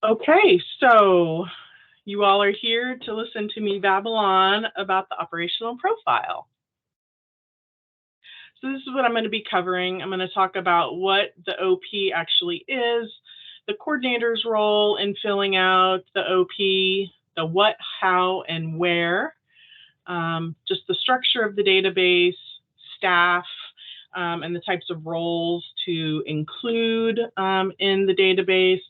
Okay, so you all are here to listen to me babble on about the operational profile. So this is what I'm going to be covering. I'm going to talk about what the OP actually is, the coordinator's role in filling out the OP, the what, how, and where, just the structure of the database, staff, and the types of roles to include in the database,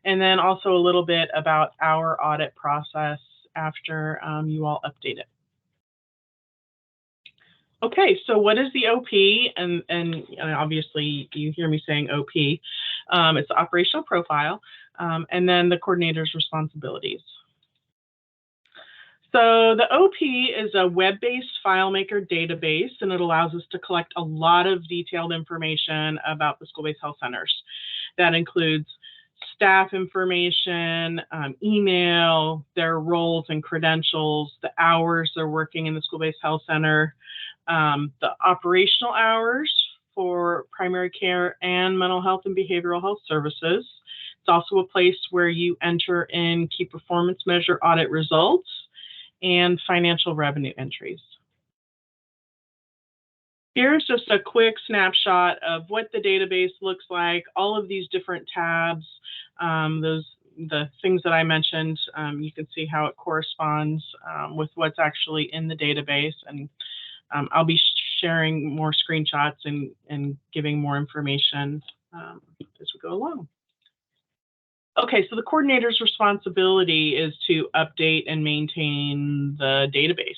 and then also a little bit about our audit process after you all update it. Okay, so what is the OP? And obviously you hear me saying OP. It's the operational profile, and then the coordinator's responsibilities. So the OP is a web-based FileMaker database, and it allows us to collect a lot of detailed information about the school-based health centers. That includes staff information, email, their roles and credentials, the hours they're working in the school-based health center, the operational hours for primary care and mental health and behavioral health services. It's also a place where you enter in key performance measure audit results and financial revenue entries. Here's just a quick snapshot of what the database looks like, all of these different tabs, the things that I mentioned. You can see how it corresponds with what's actually in the database, and I'll be sharing more screenshots and giving more information as we go along. Okay, so the coordinator's responsibility is to update and maintain the database,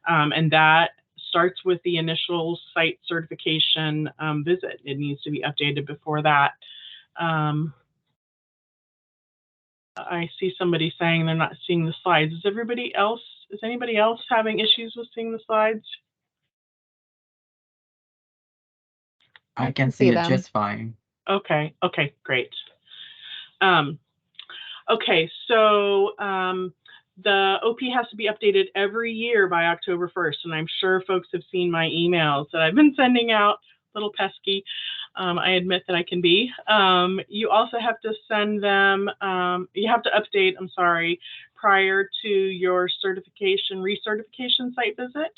and that starts with the initial site certification visit. It needs to be updated before that. I see somebody saying they're not seeing the slides. Is anybody else having issues with seeing the slides? I can see it just fine. Okay, great. Okay, so the OP has to be updated every year by October 1st, and I'm sure folks have seen my emails that I've been sending out, a little pesky. I admit that I can be. You also have to send them, you have to update, prior to your recertification site visit.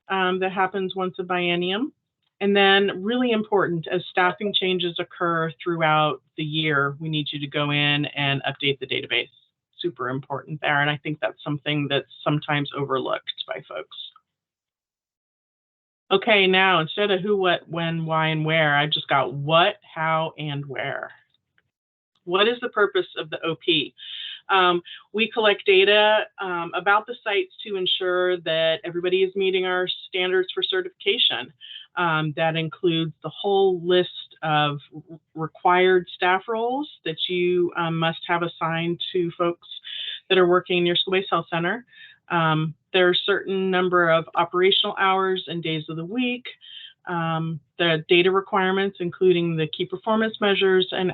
That happens once a biennium. And then really important, as staffing changes occur throughout the year, we need you to go in and update the database. Super important there. And I think that's something that's sometimes overlooked by folks. Okay, now instead of who, what, when, why, and where, I've just got what, how, and where. What is the purpose of the OP? We collect data about the sites to ensure that everybody is meeting our standards for certification. That includes the whole list of required staff roles that you must have assigned to folks that are working in your school-based health center. There are a certain number of operational hours and days of the week. The data requirements, including the key performance measures, and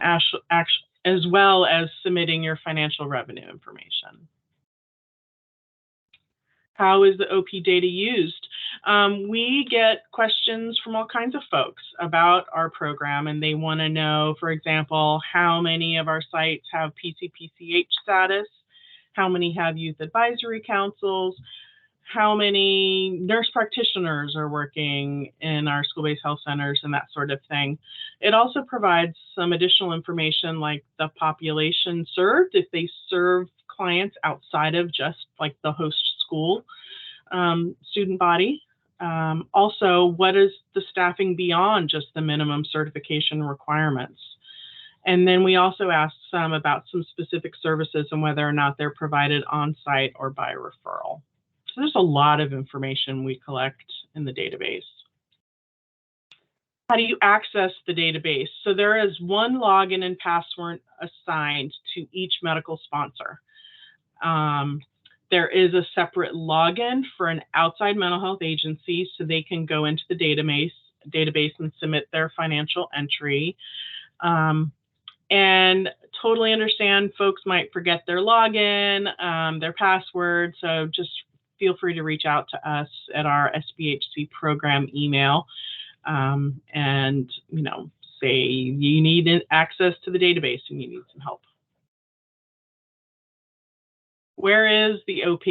as well as submitting your financial revenue information. How is the OP data used? We get questions from all kinds of folks about our program, and they want to know, for example, how many of our sites have PCPCH status, how many have youth advisory councils, how many nurse practitioners are working in our school-based health centers, and that sort of thing. It also provides some additional information like the population served, if they serve clients outside of just like the host school student body. Also, what is the staffing beyond just the minimum certification requirements? And then we also ask some about some specific services and whether or not they're provided on-site or by referral. So there's a lot of information we collect in the database. How do you access the database? So there is one login and password assigned to each medical sponsor. There is a separate login for an outside mental health agency, so they can go into the database and submit their financial entry. And totally understand folks might forget their login, their password, so just feel free to reach out to us at our SBHC program email and say you need access to the database and you need some help. Where is the OP?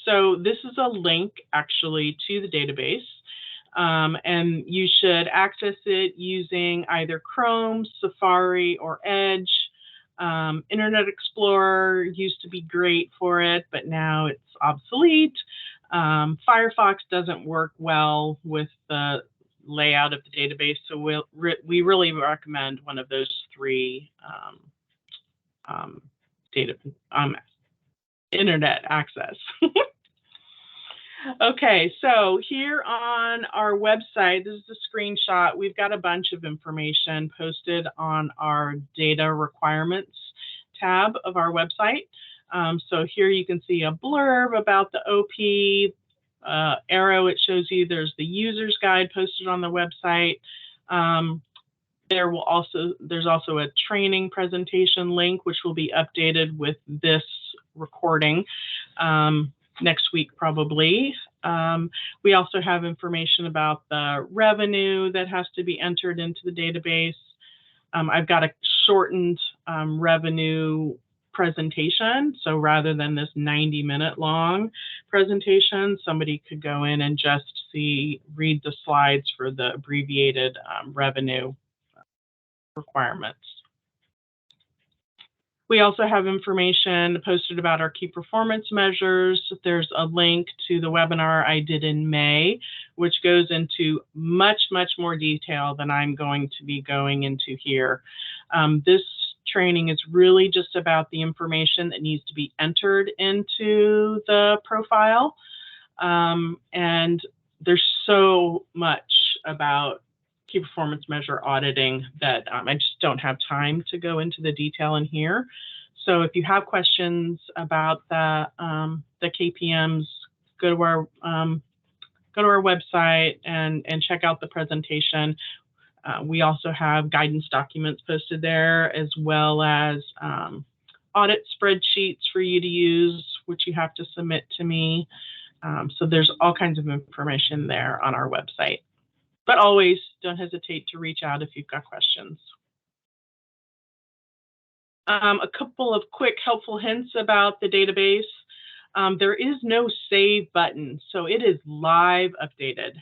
So this is a link actually to the database. And you should access it using either Chrome, Safari, or Edge. Internet Explorer used to be great for it, but now it's obsolete. Firefox doesn't work well with the layout of the database, so we really recommend one of those three internet access. Okay, so here on our website, this is a screenshot. We've got a bunch of information posted on our data requirements tab of our website. So here you can see a blurb about the OP, arrow, it shows you there's the user's guide posted on the website. There's also a training presentation link, which will be updated with this recording next week probably. We also have information about the revenue that has to be entered into the database. I've got a shortened revenue presentation. So rather than this 90-minute long presentation, somebody could go in and just read the slides for the abbreviated revenue requirements. We also have information posted about our key performance measures. There's a link to the webinar I did in May, which goes into much, much more detail than I'm going to be going into here. This training is really just about the information that needs to be entered into the profile. And there's so much about key performance measure auditing that I just don't have time to go into the detail in here. So if you have questions about the KPMs, go to our website and check out the presentation. We also have guidance documents posted there, as well as audit spreadsheets for you to use, which you have to submit to me. So there's all kinds of information there on our website. But always don't hesitate to reach out if you've got questions. A couple of quick helpful hints about the database. There is no save button, so it is live updated,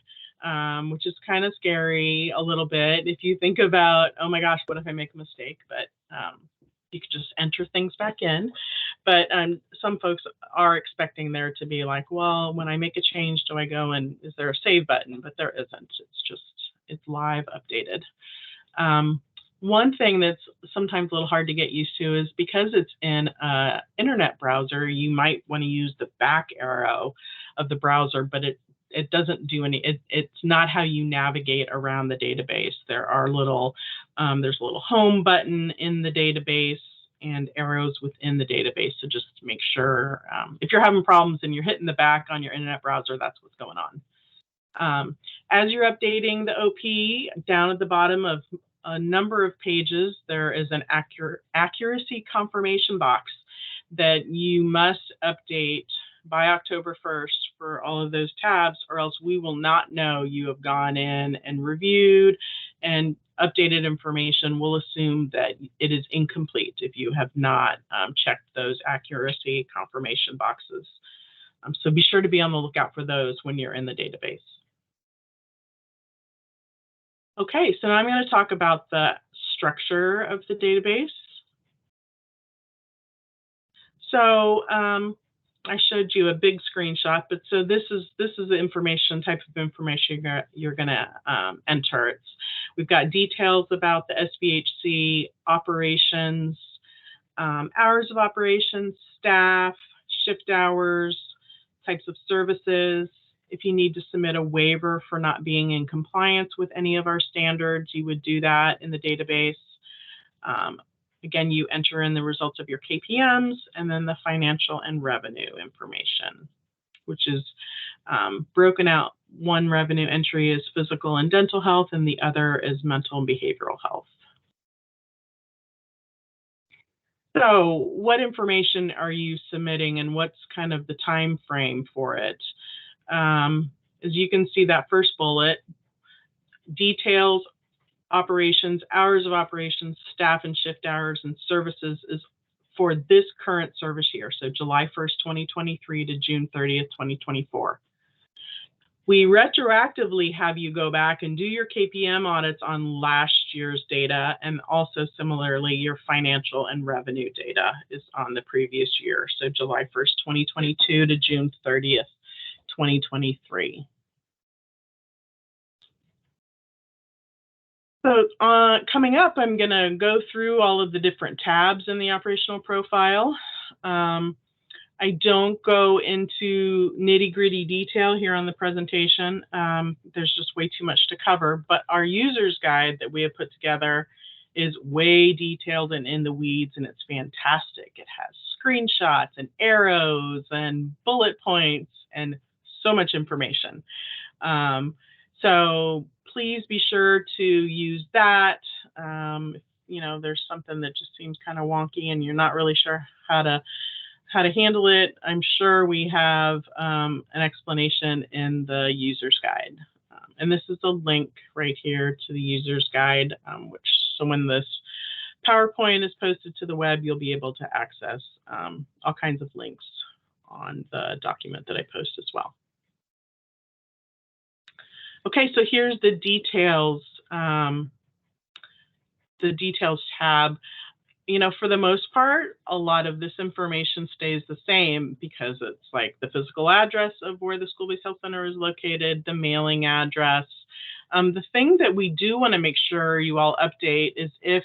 which is kind of scary a little bit if you think about, oh my gosh, what if I make a mistake? But you could just enter things back in. But some folks are expecting there to be like, well, when I make a change, do I go and is there a save button? But there isn't. It's live updated. One thing that's sometimes a little hard to get used to is because it's in an internet browser, you might want to use the back arrow of the browser, but it doesn't do it's not how you navigate around the database. There's a little home button in the database and arrows within the database. So just make sure if you're having problems and you're hitting the back on your internet browser, that's what's going on. As you're updating the OP, down at the bottom of a number of pages, there is an accuracy confirmation box that you must update by October 1st for all of those tabs, or else we will not know you have gone in and reviewed and updated information. We'll assume that it is incomplete if you have not checked those accuracy confirmation boxes. So be sure to be on the lookout for those when you're in the database. Okay, so now I'm going to talk about the structure of the database. So I showed you a big screenshot, but so this is the type of information you're going to enter. We've got details about the SBHC operations, hours of operations, staff, shift hours, types of services. If you need to submit a waiver for not being in compliance with any of our standards, you would do that in the database. Again, you enter in the results of your KPMs and then the financial and revenue information, which is broken out. One revenue entry is physical and dental health, and the other is mental and behavioral health. So what information are you submitting and what's kind of the time frame for it? As you can see, that first bullet, details, operations, hours of operations, staff and shift hours, and services is for this current service year, so July 1st, 2023 to June 30th, 2024. We retroactively have you go back and do your KPM audits on last year's data, and also similarly, your financial and revenue data is on the previous year, so July 1st, 2022 to June 30th, 2023. So coming up, I'm going to go through all of the different tabs in the operational profile. I don't go into nitty-gritty detail here on the presentation. There's just way too much to cover, but our user's guide that we have put together is way detailed and in the weeds, and it's fantastic. It has screenshots and arrows and bullet points and so much information. So please be sure to use that. If, you know, there's something that just seems kind of wonky and you're not really sure how to handle it, I'm sure we have an explanation in the user's guide. And this is a link right here to the user's guide, so when this PowerPoint is posted to the web, you'll be able to access all kinds of links on the document that I post as well. Okay, so here's the details tab. You know, for the most part, a lot of this information stays the same because it's like the physical address of where the school-based health center is located, the mailing address. The thing that we do want to make sure you all update is if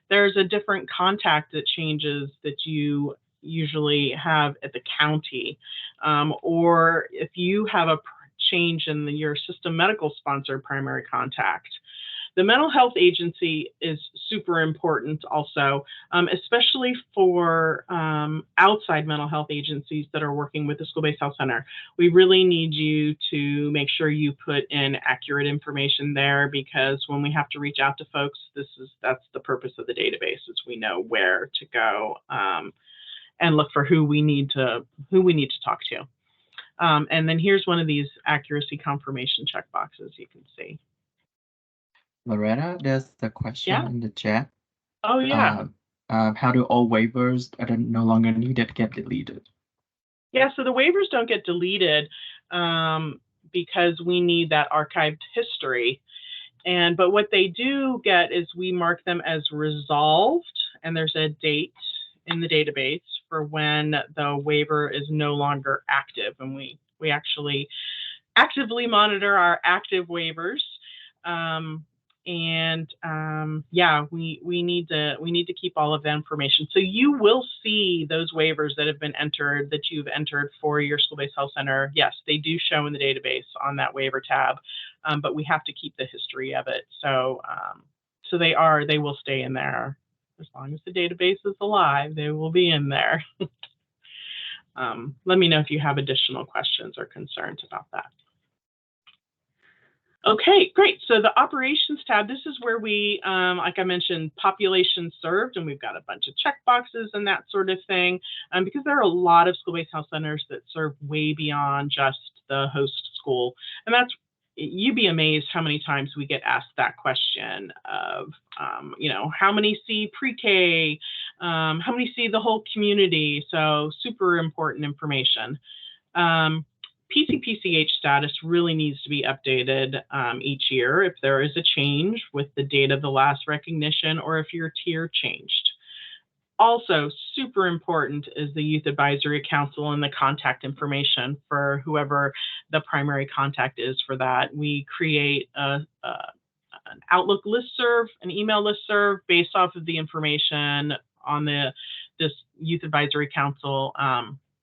there's a different contact that changes that you usually have at the county, or if you have a change in your system medical sponsor primary contact. The mental health agency is super important also, especially for outside mental health agencies that are working with the school-based health center. We really need you to make sure you put in accurate information there, because when we have to reach out to folks, that's the purpose of the database, is we know where to go and look for who we need to talk to. And then here's one of these accuracy confirmation checkboxes you can see. Loretta, there's a question in the chat. Oh, yeah. How do all waivers that are no longer needed get deleted? Yeah, so the waivers don't get deleted because we need that archived history. But what they do get is we mark them as resolved, and there's a date in the database for when the waiver is no longer active. And we actually actively monitor our active waivers. Yeah, we need to keep all of that information. So you will see those waivers that have been entered, that you've entered for your school-based health center. Yes, they do show in the database on that waiver tab, but we have to keep the history of it. So they will stay in there as long as the database is alive. They will be in there. Let me know if you have additional questions or concerns about that. Okay, great. So the operations tab, this is where we, like I mentioned, population served, and we've got a bunch of checkboxes and that sort of thing, because there are a lot of school-based health centers that serve way beyond just the host school. And you'd be amazed how many times we get asked that question of, you know, how many see pre-K, how many see the whole community? So super important information. PCPCH status really needs to be updated each year if there is a change with the date of the last recognition, or if your tier changed. Also, super important is the Youth Advisory Council and the contact information for whoever the primary contact is for that. We create an Outlook listserv, an email listserv based off of the information on this Youth Advisory Council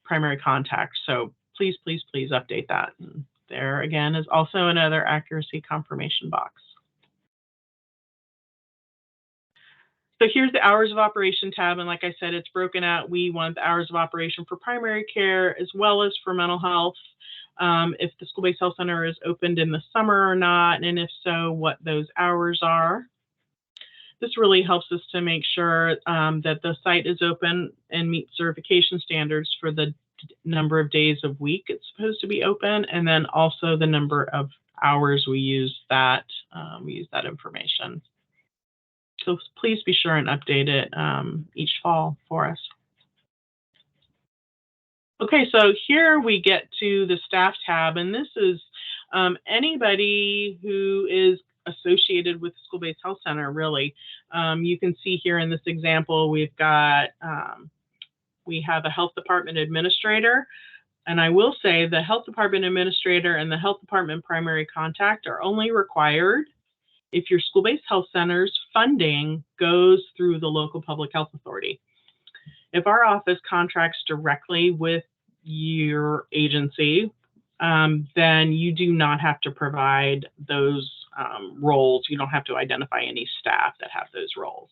primary contact. So please, please, please update that. And there again is also another accuracy confirmation box. So here's the hours of operation tab. And like I said, it's broken out. We want the hours of operation for primary care as well as for mental health. If the school-based health center is opened in the summer or not, and if so, what those hours are. This really helps us to make sure that the site is open and meets certification standards for the number of days of week it's supposed to be open, and then also the number of hours we use that information. So please be sure and update it each fall for us. Okay, so here we get to the staff tab, and this is anybody who is associated with the school-based health center, really. You can see here in this example, we've got, we have a health department administrator, and I will say the health department administrator and the health department primary contact are only required if your school-based health center's funding goes through the local public health authority. If our office contracts directly with your agency, then you do not have to provide those roles. You don't have to identify any staff that have those roles.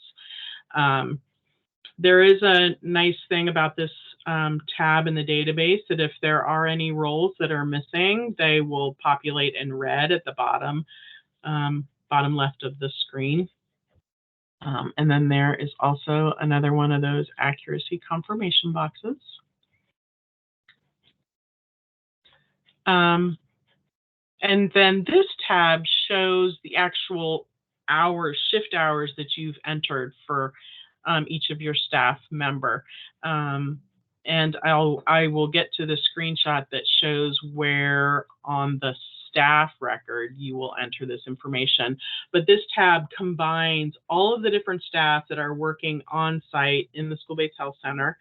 There is a nice thing about this tab in the database that if there are any roles that are missing, they will populate in red at the bottom left of the screen. And then there is also another one of those accuracy confirmation boxes. And then this tab shows the actual hours, shift hours that you've entered for each of your staff member. And I will get to the screenshot that shows where on the staff record you will enter this information. But this tab combines all of the different staff that are working on site in the school-based health center,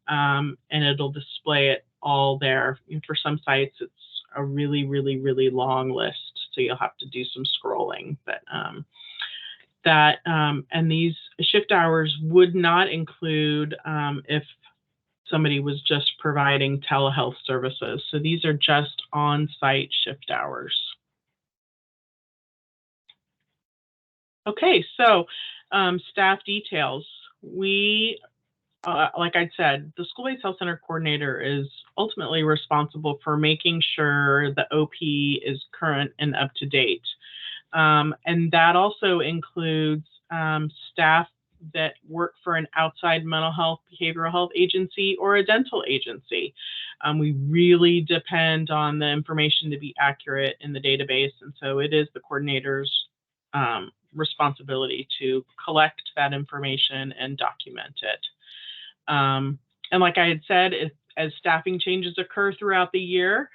and it'll display it all there. And for some sites, it's a really, really, really long list, so you'll have to do some scrolling. But and these shift hours would not include if somebody was just providing telehealth services. So these are just on-site shift hours. Okay, so staff details. We, like I said, the school-based health center coordinator is ultimately responsible for making sure the OP is current and up to date. And that also includes staff that work for an outside mental health, behavioral health agency or a dental agency. We really depend on the information to be accurate in the database, and so it is the coordinator's responsibility to collect that information and document it. And like I had said, as staffing changes occur throughout the year,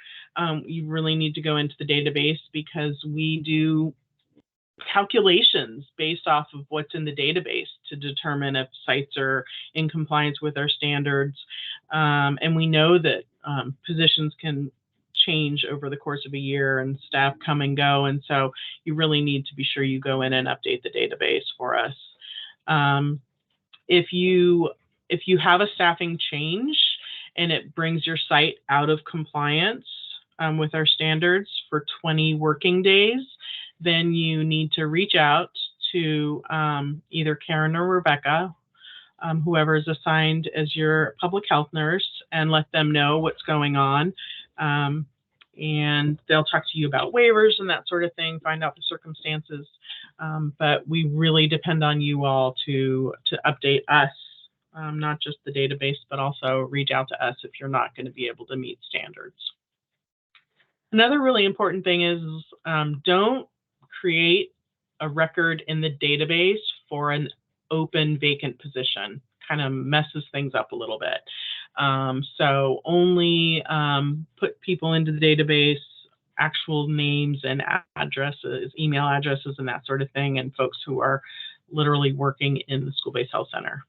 you really need to go into the database because we do calculations based off of what's in the database to determine if sites are in compliance with our standards. And we know that positions can change over the course of a year and staff come and go. And so you really need to be sure you go in and update the database for us. If you have a staffing change and it brings your site out of compliance with our standards for 20 working days, then you need to reach out to either Karen or Rebecca, whoever is assigned as your public health nurse, and let them know what's going on. And they'll talk to you about waivers and that sort of thing, find out the circumstances. But we really depend on you all to update us, not just the database, but also reach out to us if you're not going to be able to meet standards. Another really important thing is don't create a record in the database for an open vacant position. Kind of messes things up a little bit. So only put people into the database, actual names and addresses, email addresses and that sort of thing, and folks who are literally working in the school-based health center.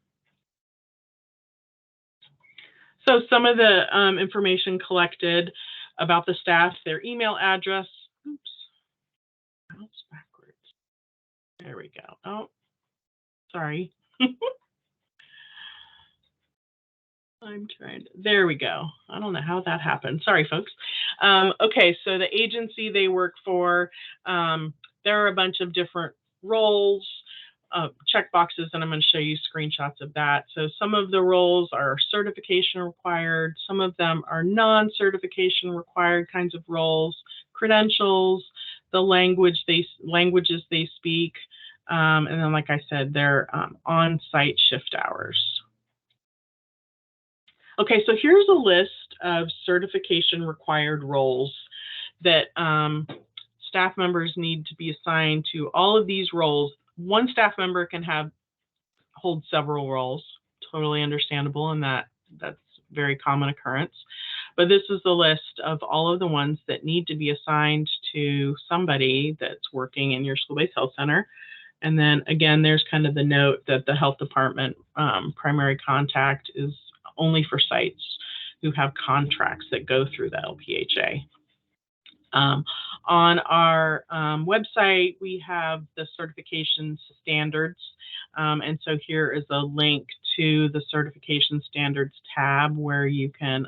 So some of the information collected about the staff, their email address. Oops, that's backwards. There we go. Oh, sorry. I'm trying to, there we go. I don't know how that happened. Sorry, folks. Okay, so the agency they work for, there are a bunch of different roles, check boxes, and I'm going to show you screenshots of that. So some of the roles are certification required. Some of them are non-certification required kinds of roles, credentials, the languages they speak, and then, like I said, they're on-site shift hours. Okay, so here's a list of certification required roles that staff members need to be assigned to. All of these roles one staff member can hold several roles. Totally understandable, and that's very common occurrence. But this is the list of all of the ones that need to be assigned to somebody that's working in your school-based health center. And then again, there's kind of the note that the health department primary contact is only for sites who have contracts that go through the LPHA. On our website, we have the certification standards. And so here is a link to the certification standards tab where you can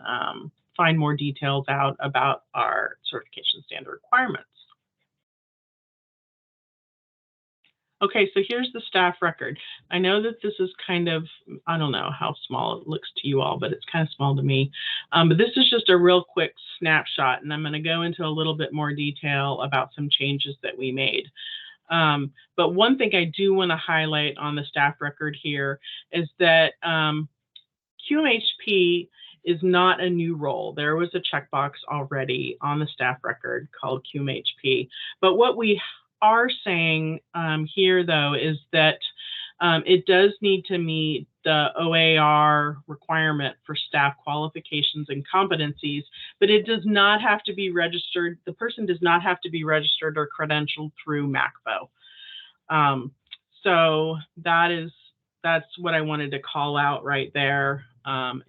find more details out about our certification standard requirements. Okay, so here's the staff record. I know that this is kind of, I don't know how small it looks to you all, but it's kind of small to me. But this is just a real quick snapshot, and I'm going to go into a little bit more detail about some changes that we made. But one thing I do want to highlight on the staff record here is that QMHP is not a new role. There was a checkbox already on the staff record called QMHP. But what we are saying here, though, is that it does need to meet the OAR requirement for staff qualifications and competencies, but it does not have to be registered. The person does not have to be registered or credentialed through MACVO. So that's what I wanted to call out right there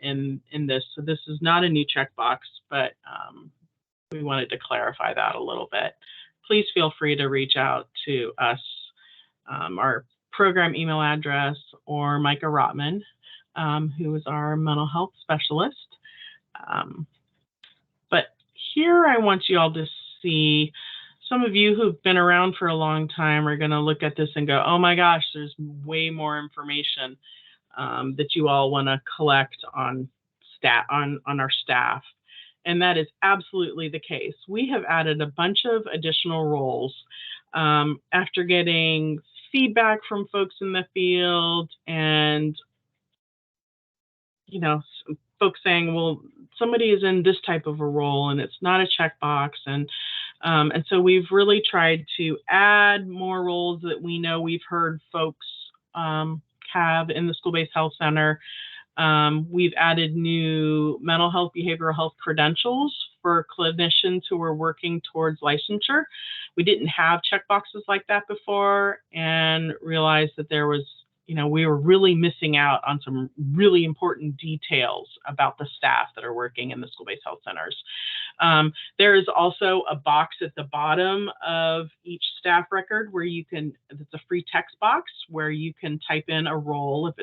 in this. So this is not a new checkbox, but we wanted to clarify that a little bit. Please feel free to reach out to us, our program email address, or Micah Rotman, who is our mental health specialist. But here I want you all to see, some of you who've been around for a long time are going to look at this and go, oh my gosh, there's way more information that you all want to collect on our staff. And that is absolutely the case. We have added a bunch of additional roles after getting feedback from folks in the field, and folks saying, well, somebody is in this type of a role and it's not a checkbox, and so we've really tried to add more roles that we know we've heard folks have in the school-based health center. We've added new mental health, behavioral health credentials for clinicians who are working towards licensure. We didn't have checkboxes like that before, and realized that there was, we were really missing out on some really important details about the staff that are working in the school-based health centers. There is also a box at the bottom of each staff record where it's a free text box where you can type in a role if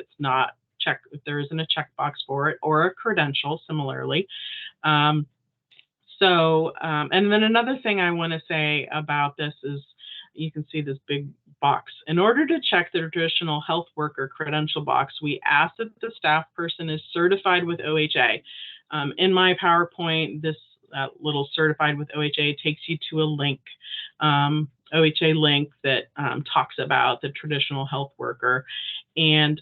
there isn't a checkbox for it, or a credential similarly. And then another thing I want to say about this is, you can see this big box. In order to check the traditional health worker credential box, we ask that the staff person is certified with OHA. In my PowerPoint, this little certified with OHA takes you to a link, OHA link that talks about the traditional health worker. And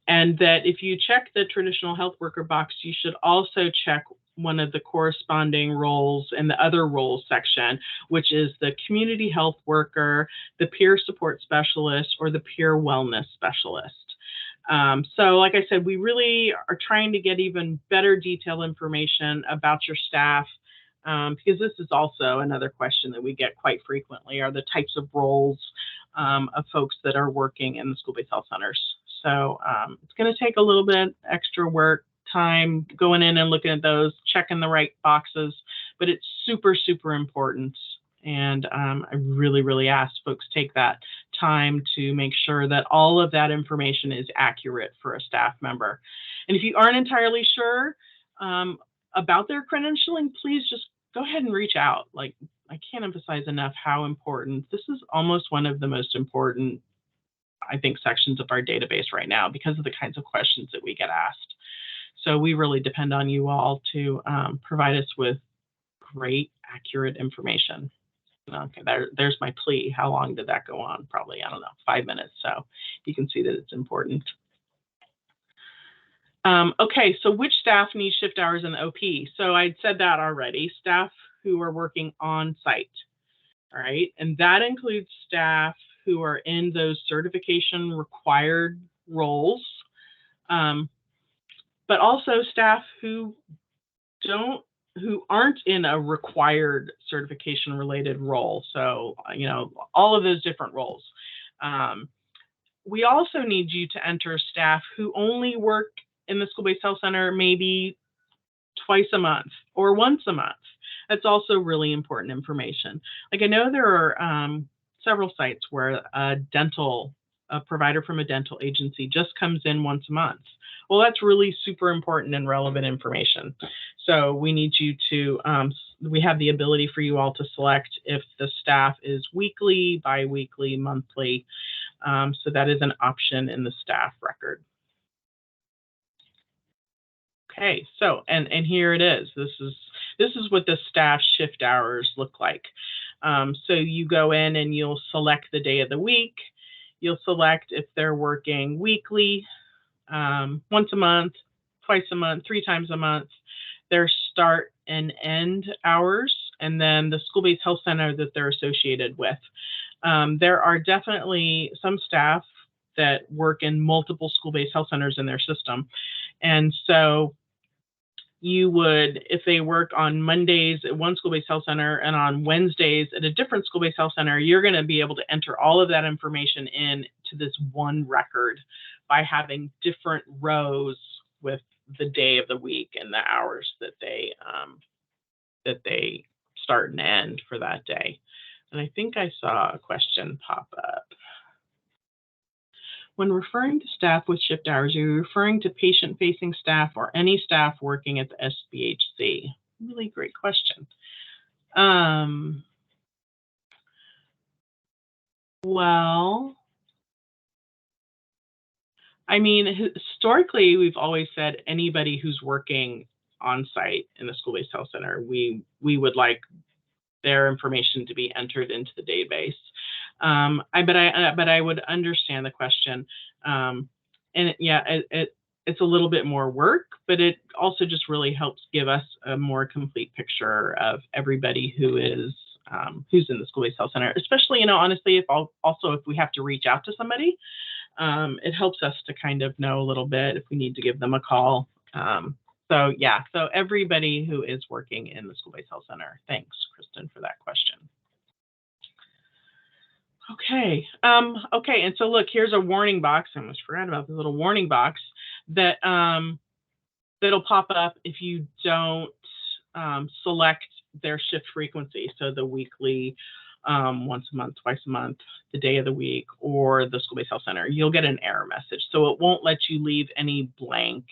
that if you check the traditional health worker box, you should also check one of the corresponding roles in the other roles section, which is the community health worker, the peer support specialist, or the peer wellness specialist. So like I said, we really are trying to get even better detailed information about your staff, because this is also another question that we get quite frequently, are the types of roles of folks that are working in the school-based health centers. So it's going to take a little bit extra work, time going in and looking at those, checking the right boxes, but it's super, super important. And I really, really ask folks take that time to make sure that all of that information is accurate for a staff member. And if you aren't entirely sure about their credentialing, please just go ahead and reach out. Like, I can't emphasize enough how important, this is almost one of the most important, I think, sections of our database right now, because of the kinds of questions that we get asked. So we really depend on you all to provide us with great, accurate information. Okay, there's my plea. How long did that go on? Probably, I don't know, 5 minutes. So you can see that it's important. Okay, so which staff need shift hours in the OP? So I'd said that already, staff who are working on site. All right, and that includes staff who are in those certification required roles, but also staff who aren't in a required certification related role. So, all of those different roles. We also need you to enter staff who only work in the school-based health center maybe twice a month or once a month. That's also really important information. Like, I know there are several sites where a provider from a dental agency just comes in once a month. Well, that's really super important and relevant information. So we need you to, we have the ability for you all to select if the staff is weekly, bi-weekly, monthly. So that is an option in the staff record. Okay, so and here it is. This is what the staff shift hours look like. So you go in and you'll select the day of the week. You'll select if they're working weekly, once a month, twice a month, 3 times a month, their start and end hours, and then the school-based health center that they're associated with. There are definitely some staff that work in multiple school-based health centers in their system. And so you would, if they work on Mondays at one school-based health center and on Wednesdays at a different school-based health center, you're going to be able to enter all of that information in to this one record by having different rows with the day of the week and the hours that they start and end for that day. And I think I saw a question pop up. When referring to staff with shift hours, are you referring to patient-facing staff or any staff working at the SBHC? Really great question. Well, I mean, historically, we've always said anybody who's working on site in the school-based health center, we would like their information to be entered into the database. But I would understand the question. And it's a little bit more work, but it also just really helps give us a more complete picture of everybody who is who's in the school-based health center, especially, honestly, if we have to reach out to somebody, it helps us to kind of know a little bit if we need to give them a call. So everybody who is working in the school-based health center. Thanks, Kristen, for that question. Okay. Okay. And so look, here's a warning box. I almost forgot about the little warning box that that'll pop up if you don't select their shift frequency. So the weekly, once a month, twice a month, the day of the week, or the school-based health center. You'll get an error message. So it won't let you leave any blank,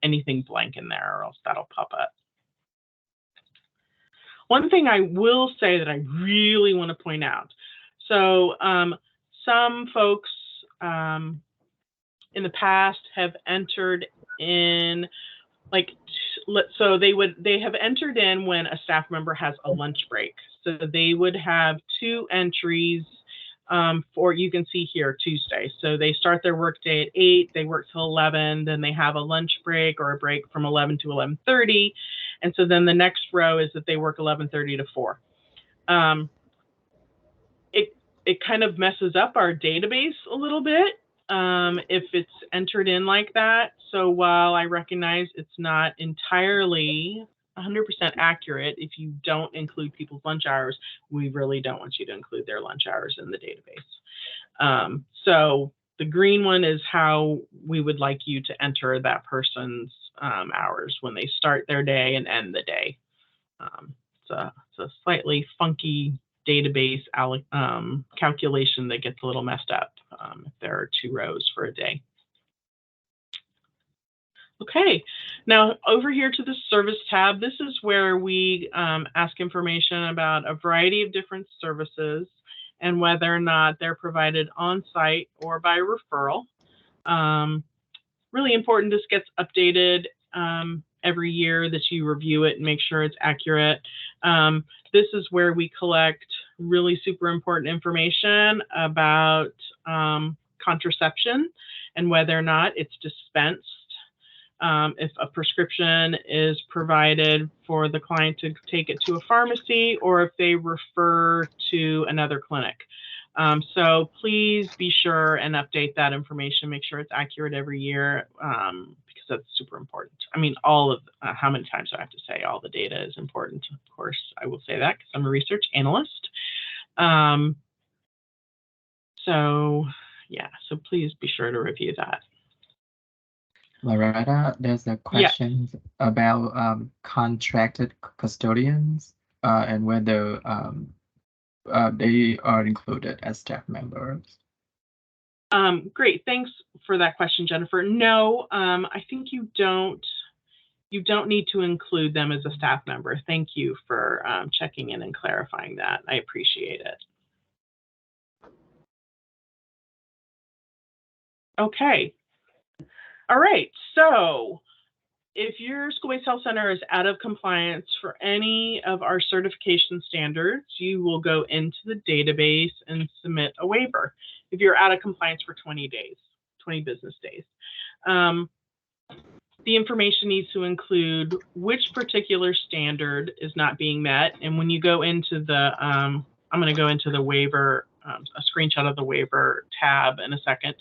anything blank in there, or else that'll pop up. One thing I will say that I really want to point out. So some folks in the past have entered in, so they have entered in when a staff member has a lunch break. So they would have 2 entries for, you can see here, Tuesday. So they start their workday at 8, they work till 11, then they have a lunch break or a break from 11 to 11:30. And so then the next row is that they work 11:30 to 4. It kind of messes up our database a little bit if it's entered in like that. So while I recognize it's not entirely 100% accurate, if you don't include people's lunch hours, we really don't want you to include their lunch hours in the database. So the green one is how we would like you to enter that person's hours when they start their day and end the day. It's a slightly funky database calculation that gets a little messed up if there are 2 rows for a day. Okay, now over here to the service tab, this is where we ask information about a variety of different services and whether or not they're provided on site or by referral. Really important, this gets updated every year, that you review it and make sure it's accurate. This is where we collect really super important information about contraception and whether or not it's dispensed. If a prescription is provided for the client to take it to a pharmacy, or if they refer to another clinic. So please be sure and update that information. Make sure it's accurate every year because that's super important. I mean, all of how many times do I have to say all the data is important? Of course, I will say that because I'm a research analyst. So yeah, so please be sure to review that. Loretta, there's a question about contracted custodians and whether they are included as staff members. Great, thanks for that question, Jennifer. No, I think you don't need to include them as a staff member. Thank you for checking in and clarifying that. I appreciate it. Okay. All right, so if your school-based health center is out of compliance for any of our certification standards, you will go into the database and submit a waiver if you're out of compliance for 20 days, 20 business days. The information needs to include which particular standard is not being met. And when you go into the, I'm going to go into the waiver, a screenshot of the waiver tab in a second,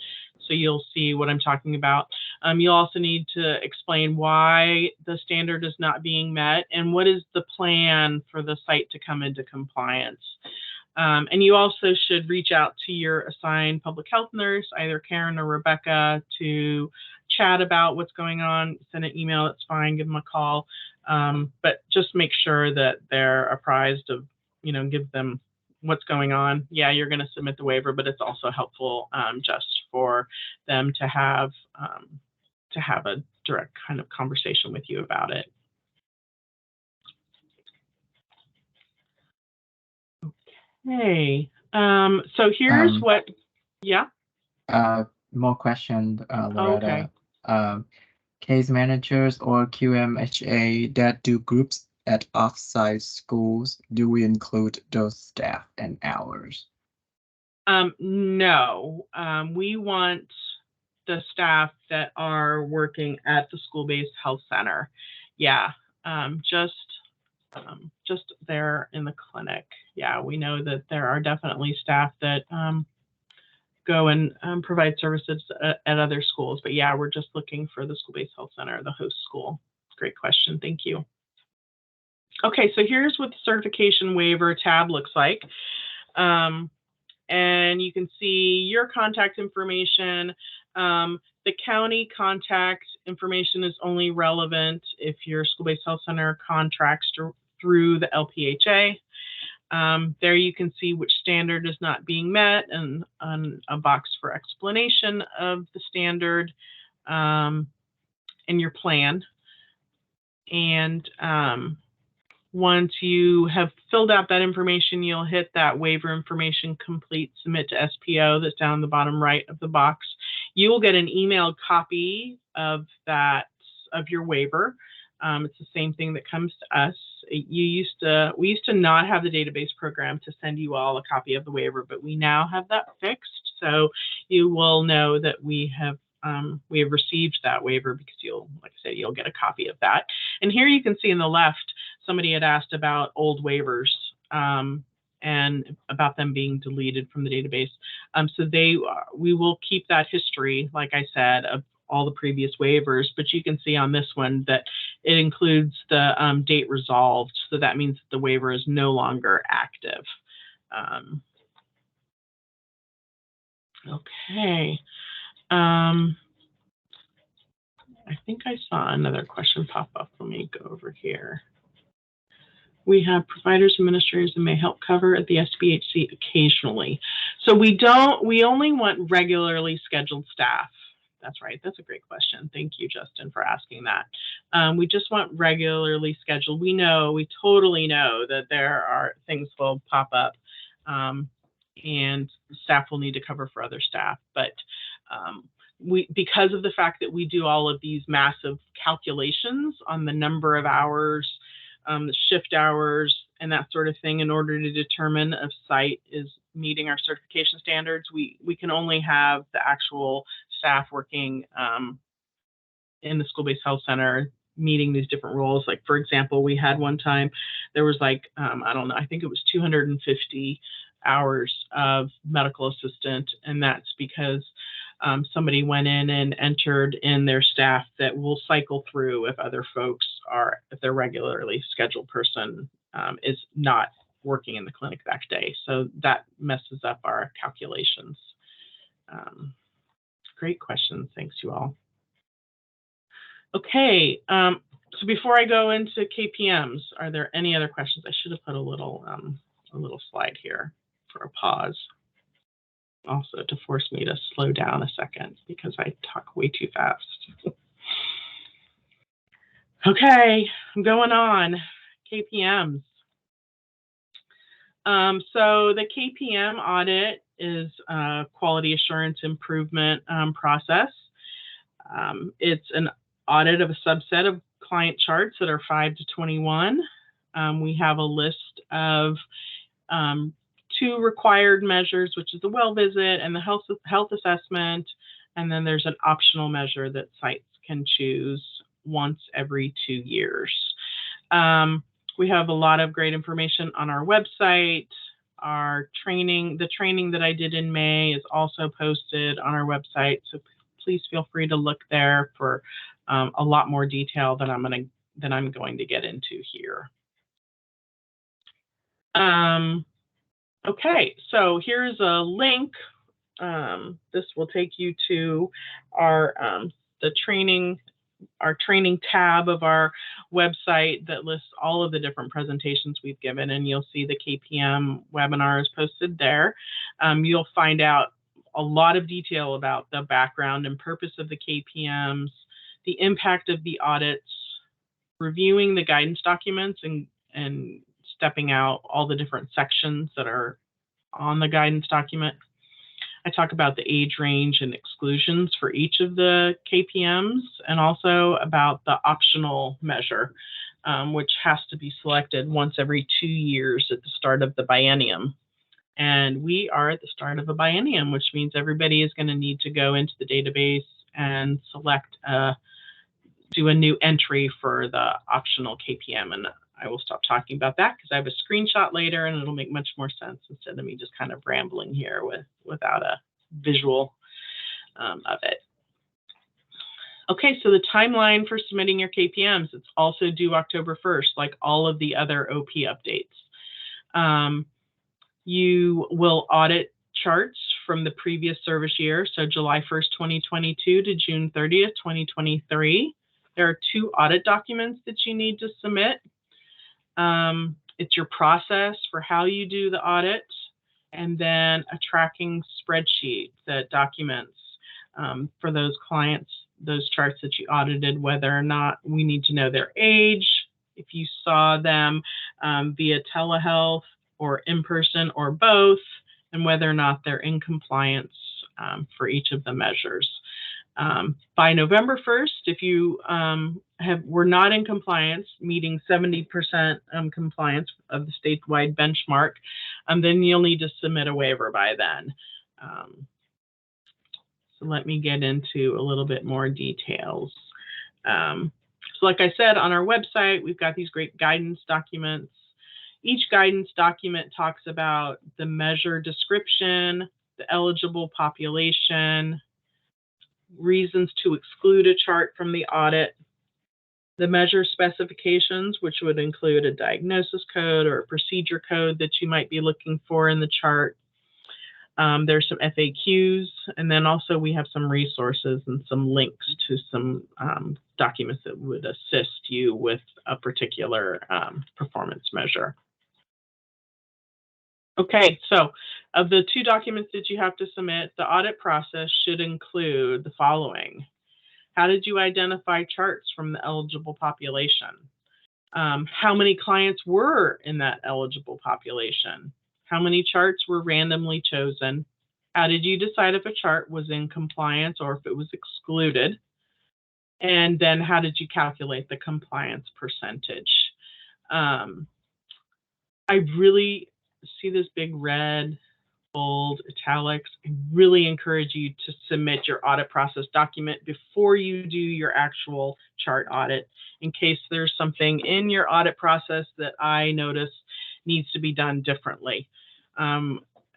so you'll see what I'm talking about. You'll also need to explain why the standard is not being met and what is the plan for the site to come into compliance. And you also should reach out to your assigned public health nurse, either Karen or Rebecca, to chat about what's going on. Send an email, that's fine, give them a call. But just make sure that they're apprised of, give them what's going on. Yeah, you're going to submit the waiver, but it's also helpful just for them to have a direct kind of conversation with you about it. Okay, so here's what, yeah? More questions, Loretta. Okay. Case managers or QMHA that do groups at offsite schools, do we include those staff and hours? No, we want the staff that are working at the school-based health center. Yeah, just there in the clinic. Yeah, we know that there are definitely staff that go and provide services at other schools. But yeah, we're just looking for the school-based health center, the host school. Great question. Thank you. Okay, so here's what the certification waiver tab looks like. And you can see your contact information. The county contact information is only relevant if your school-based health center contracts through the LPHA. There you can see which standard is not being met and on a box for explanation of the standard and your plan. And once you have filled out that information, you'll hit that waiver information complete, submit to SPO that's down the bottom right of the box. You will get an emailed copy of your waiver. It's the same thing that comes to us. We used to not have the database program to send you all a copy of the waiver, but we now have that fixed. So you will know that we have received that waiver because like I said, you'll get a copy of that. And here you can see in the left, somebody had asked about old waivers and about them being deleted from the database. So we will keep that history, like I said, of all the previous waivers, but you can see on this one that it includes the date resolved. So that means that the waiver is no longer active. Okay. I think I saw another question pop up. Let me go over here. We have providers, administrators, and may help cover at the SBHC occasionally. So we only want regularly scheduled staff. That's right. That's a great question. Thank you, Justin, for asking that. We just want regularly scheduled. We totally know that there are things will pop up and staff will need to cover for other staff. But because of the fact that we do all of these massive calculations on the number of hours, the shift hours, and that sort of thing in order to determine if site is meeting our certification standards, we can only have the actual staff working in the school-based health center meeting these different roles. Like, for example, we had one time, there was like, I don't know, I think it was 250 hours of medical assistant, and that's because somebody went in and entered in their staff that will cycle through if other folks are, if their regularly scheduled person is not working in the clinic that day. So that messes up our calculations. Great questions. Thanks, you all. Okay, so before I go into KPMs, are there any other questions? I should have put a little slide here for a pause. Also to force me to slow down a second because I talk way too fast. Okay, I'm going on. KPMs. So the KPM audit is a quality assurance improvement process. It's an audit of a subset of client charts that are 5 to 21. We have a list of 2 required measures, which is the well visit and the health assessment, and then there's an optional measure that sites can choose once every 2 years. We have a lot of great information on our website. Our training, the training that I did in May, is also posted on our website, so please feel free to look there for a lot more detail than I'm going to get into here. Okay, so here's a link. This will take you to our training tab of our website that lists all of the different presentations we've given, and you'll see the KPM webinars posted there. You'll find out a lot of detail about the background and purpose of the KPMs, the impact of the audits, reviewing the guidance documents and stepping out all the different sections that are on the guidance document. I talk about the age range and exclusions for each of the KPMs, and also about the optional measure, which has to be selected once every 2 years at the start of the biennium. And we are at the start of a biennium, which means everybody is going to need to go into the database and select, do a new entry for the optional KPM. And I will stop talking about that because I have a screenshot later and it'll make much more sense instead of me just kind of rambling here without a visual of it. Okay, so the timeline for submitting your KPMs, it's also due October 1st, like all of the other OP updates. You will audit charts from the previous service year, so July 1st, 2022 to June 30th, 2023. There are 2 audit documents that you need to submit. It's your process for how you do the audit, and then a tracking spreadsheet that documents for those clients, those charts that you audited, whether or not we need to know their age, if you saw them via telehealth or in person or both, and whether or not they're in compliance for each of the measures. By November 1st, if you were not in compliance, meeting 70% compliance of the statewide benchmark, then you'll need to submit a waiver by then. So let me get into a little bit more details. So like I said, on our website, we've got these great guidance documents. Each guidance document talks about the measure description, the eligible population, reasons to exclude a chart from the audit, the measure specifications, which would include a diagnosis code or a procedure code that you might be looking for in the chart. There's some FAQs, and then also we have some resources and some links to some documents that would assist you with a particular performance measure. Okay, so of the 2 documents that you have to submit, the audit process should include the following. How did you identify charts from the eligible population? How many clients were in that eligible population? How many charts were randomly chosen? How did you decide if a chart was in compliance or if it was excluded? And then how did you calculate the compliance percentage? I really see this big red, bold, italics. I really encourage you to submit your audit process document before you do your actual chart audit, in case there's something in your audit process that I notice needs to be done differently.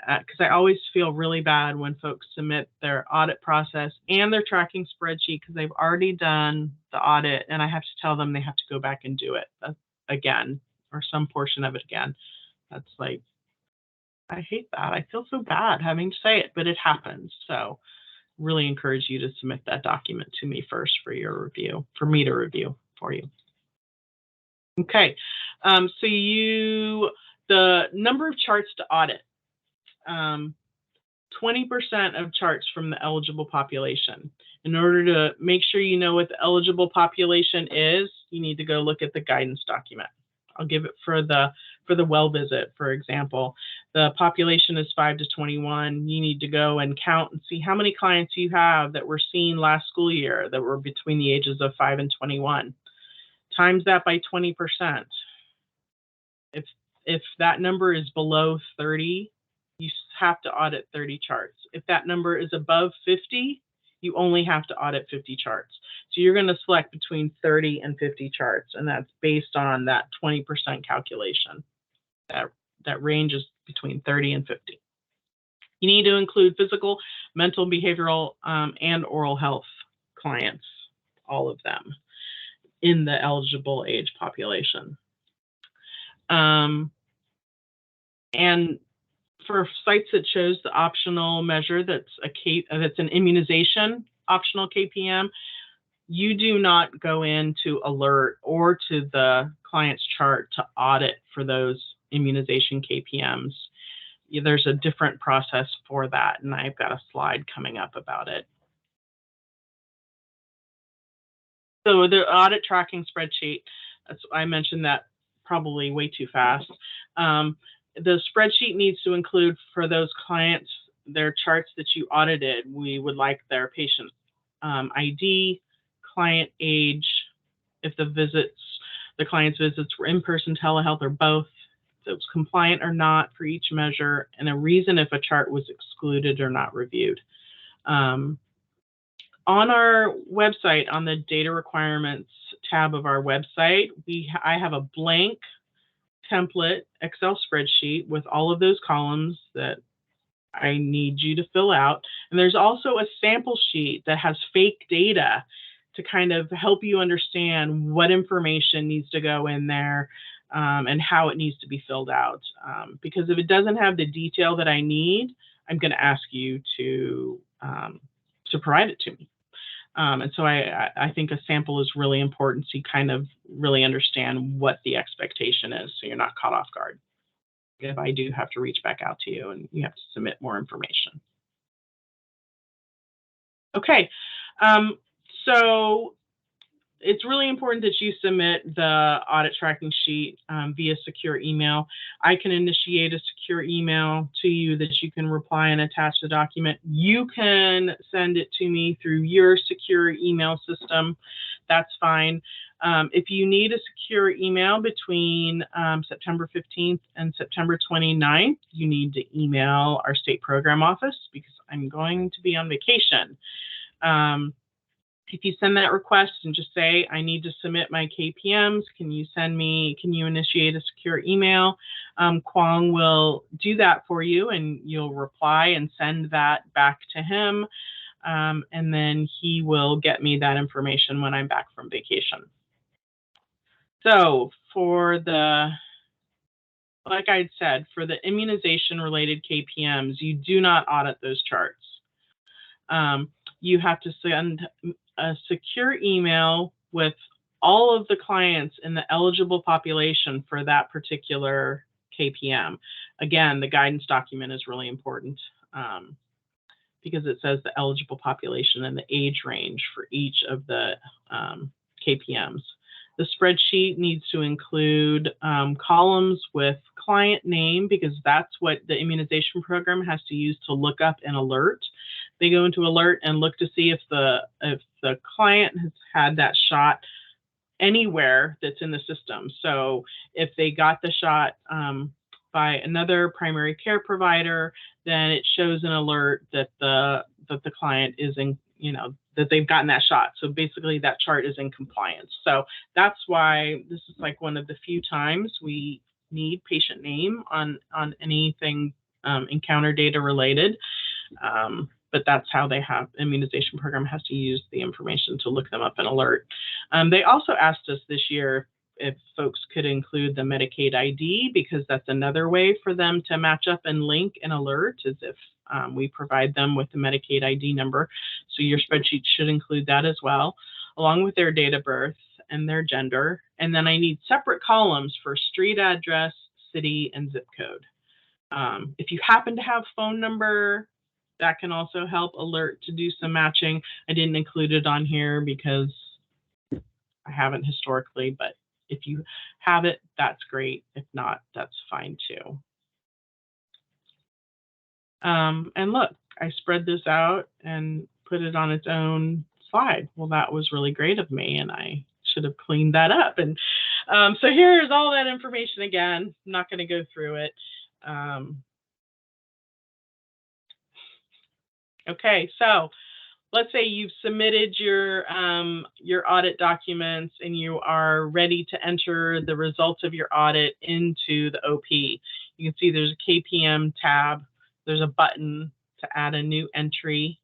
because I always feel really bad when folks submit their audit process and their tracking spreadsheet because they've already done the audit, and I have to tell them they have to go back and do it again, or some portion of it again. That's like, I hate that. I feel so bad having to say it, but it happens. So really encourage you to submit that document to me first for your review, for me to review for you. Okay, so the number of charts to audit, 20% of charts from the eligible population. In order to make sure you know what the eligible population is, you need to go look at the guidance document. I'll give it for the well visit, for example. The population is 5 to 21. You need to go and count and see how many clients you have that were seen last school year that were between the ages of 5 and 21. Times that by 20%. If that number is below 30, you have to audit 30 charts. If that number is above 50, you only have to audit 50 charts. So you're going to select between 30 and 50 charts, and that's based on that 20% calculation. That range is between 30 and 50. You need to include physical, mental, behavioral, and oral health clients, all of them, in the eligible age population. And for sites that chose the optional measure that's an immunization optional KPM, you do not go into alert or to the client's chart to audit for those immunization KPMs. There's a different process for that, and I've got a slide coming up about it. So the audit tracking spreadsheet, I mentioned that probably way too fast. The spreadsheet needs to include, for those clients, their charts that you audited. We would like their patient ID, client age, if the client's visits were in-person, telehealth, or both, if it was compliant or not for each measure, and a reason if a chart was excluded or not reviewed. On our website, on the data requirements tab of our website, I have a blank template Excel spreadsheet with all of those columns that I need you to fill out. And there's also a sample sheet that has fake data to kind of help you understand what information needs to go in there and how it needs to be filled out. Because if it doesn't have the detail that I need, I'm going to ask you to provide it to me. And so I think a sample is really important so you kind of really understand what the expectation is so you're not caught off guard if I do have to reach back out to you and you have to submit more information. Okay, so it's really important that you submit the audit tracking sheet via secure email. I can initiate a secure email to you that you can reply and attach the document. You can send it to me through your secure email system. That's fine. If you need a secure email between September 15th and September 29th, you need to email our state program office because I'm going to be on vacation. If you send that request and just say, I need to submit my KPMs, can you initiate a secure email? Kwong will do that for you and you'll reply and send that back to him. And then he will get me that information when I'm back from vacation. So like I said, for the immunization related KPMs, you do not audit those charts. You have to send a secure email with all of the clients in the eligible population for that particular KPM. Again, the guidance document is really important because it says the eligible population and the age range for each of the KPMs. The spreadsheet needs to include columns with client name because that's what the immunization program has to use to look up an alert. They go into alert and look to see if the client has had that shot anywhere that's in the system. So if they got the shot by another primary care provider, then it shows an alert that the client is in, that they've gotten that shot. So basically that chart is in compliance. So that's why this is like one of the few times we need patient name on anything encounter data related. But that's how they have immunization program has to use the information to look them up and alert. They also asked us this year if folks could include the Medicaid ID, because that's another way for them to match up and link and alert, is if we provide them with the Medicaid ID number. So your spreadsheet should include that as well, along with their date of birth and their gender. And then I need separate columns for street address, city, and zip code. If you happen to have phone number, that can also help alert to do some matching. I didn't include it on here because I haven't historically, but if you have it, that's great. If not, that's fine too. And look, I spread this out and put it on its own slide. Well, that was really great of me, and I should have cleaned that up. And so here's all that information again. I'm not going to go through it. Okay, so let's say you've submitted your audit documents and you are ready to enter the results of your audit into the OP. You can see there's a KPM tab. There's a button to add a new entry.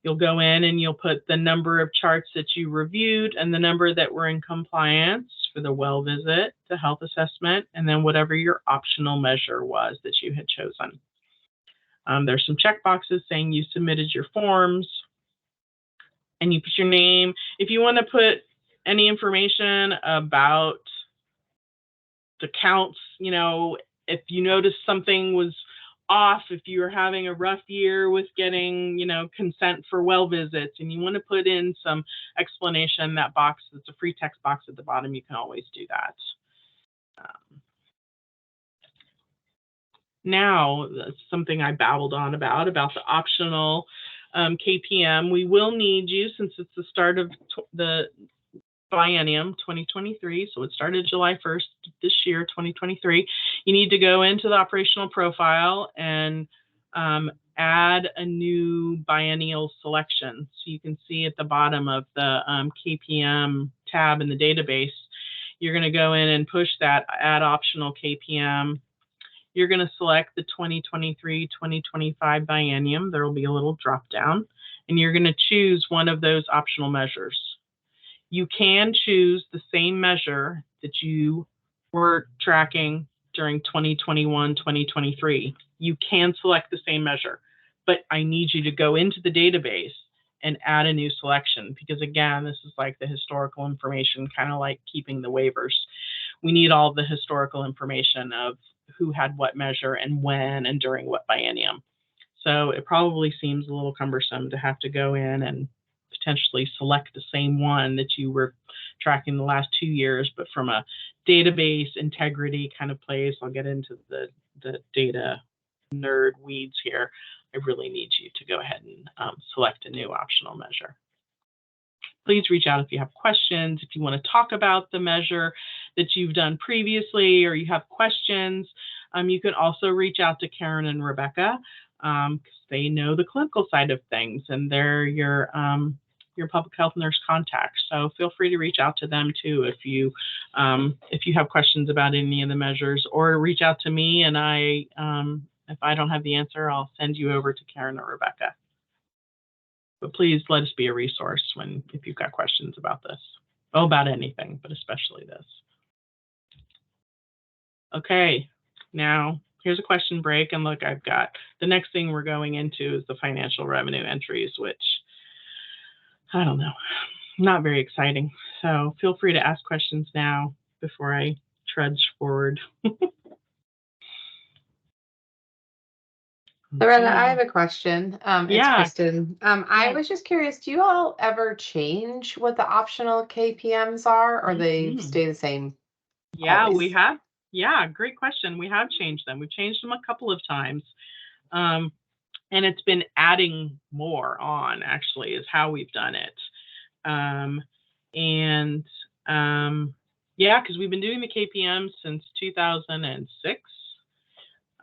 You'll go in and you'll put the number of charts that you reviewed and the number that were in compliance for the well visit, the health assessment, and then whatever your optional measure was that you had chosen. There's some check boxes saying you submitted your forms, and you put your name. If you want to put any information about the counts, you know, if you noticed something was off, if you were having a rough year with getting, you know, consent for well visits, and you want to put in some explanation, that box, it's a free text box at the bottom, you can always do that. Now, that's something I babbled on about the optional KPM. We will need you, since it's the start of the biennium 2023, so it started July 1st this year, 2023. You need to go into the operational profile and add a new biennial selection. So you can see at the bottom of the KPM tab in the database, you're going to go in and push that add optional KPM. You're going to select the 2023-2025 biennium. There will be a little drop down, and you're going to choose one of those optional measures. You can choose the same measure that you were tracking during 2021-2023. You can select the same measure, but I need you to go into the database and add a new selection, because again, this is like the historical information, kind of like keeping the waivers. We need all the historical information of who had what measure and when and during what biennium. So it probably seems a little cumbersome to have to go in and potentially select the same one that you were tracking the last 2 years, but from a database integrity kind of place. I'll get into the data nerd weeds here. I really need you to go ahead and select a new optional measure. Please reach out if you have questions, if you want to talk about the measure that you've done previously, or you have questions. You can also reach out to Karen and Rebecca, because they know the clinical side of things, and they're your public health nurse contacts. So feel free to reach out to them too if you have questions about any of the measures, or reach out to me, and if I don't have the answer, I'll send you over to Karen or Rebecca. But please let us be a resource if you've got questions about this. Oh, about anything, but especially this. Okay, now here's a question break. And look, I've got the next thing we're going into is the financial revenue entries, which I don't know, not very exciting. So feel free to ask questions now before I trudge forward. Loretta, I have a question. It's Yeah. Kristen. I was just curious, do you all ever change what the optional KPMs are, or they stay the same? Yeah, always? we have. Yeah, great question. We have changed them. We've changed them a couple of times. And it's been adding more on, actually, is how we've done it. Yeah, because we've been doing the KPM since 2006.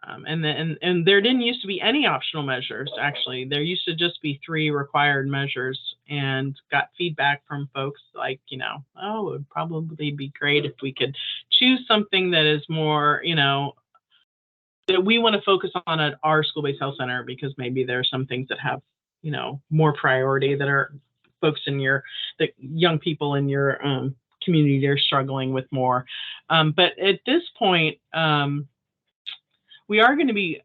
And there didn't used to be any optional measures, actually. There used to just be 3 required measures, and got feedback from folks like, you know, oh, it would probably be great if we could choose something that is more, you know, that we want to focus on at our school-based health center, because maybe there are some things that have, you know, more priority, that are folks in the young people in your community they're struggling with more. But at this point, we are going to be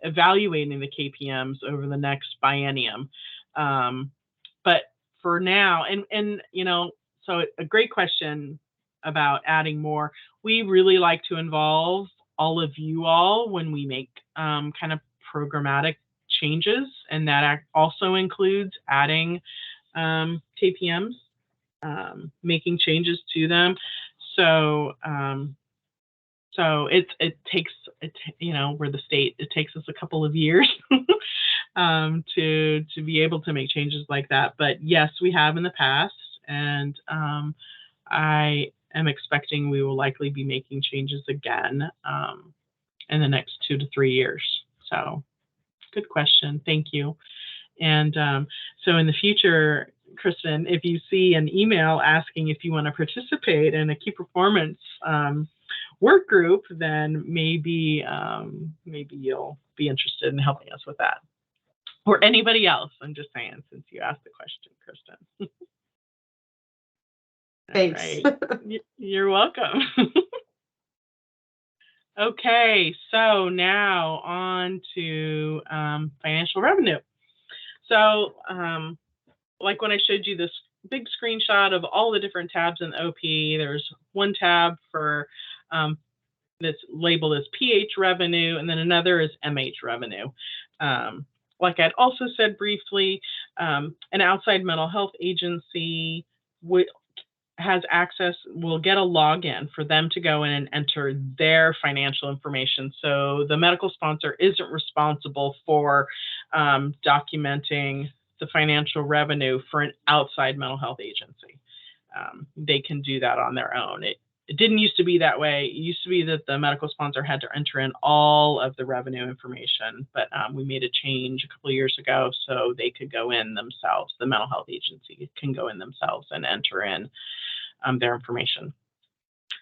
evaluating the KPMs over the next biennium. But for now, and you know, so a great question about adding more. We really like to involve all of you all when we make kind of programmatic changes, and that also includes adding KPMs, making changes to them. So it takes, you know, we're the state, it takes us a couple of years to be able to make changes like that. But yes, we have in the past, and I am expecting we will likely be making changes again in the next 2 to 3 years. So good question. Thank you. And so in the future, Kristen, if you see an email asking if you want to participate in a key performance work group, then maybe you'll be interested in helping us with that. Or anybody else. I'm just saying, since you asked the question, Kristen. Thanks. Right. You're welcome. Okay, so now on to financial revenue. So like when I showed you this big screenshot of all the different tabs in OP, there's one tab for that's labeled as PH revenue, and then another is MH revenue. Like I'd also said briefly, an outside mental health agency has access, will get a login for them to go in and enter their financial information. So the medical sponsor isn't responsible for documenting the financial revenue for an outside mental health agency. They can do that on their own. It didn't used to be that way. It used to be that the medical sponsor had to enter in all of the revenue information, but we made a change a couple of years ago so they could go in themselves. The mental health agency can go in themselves and enter in their information.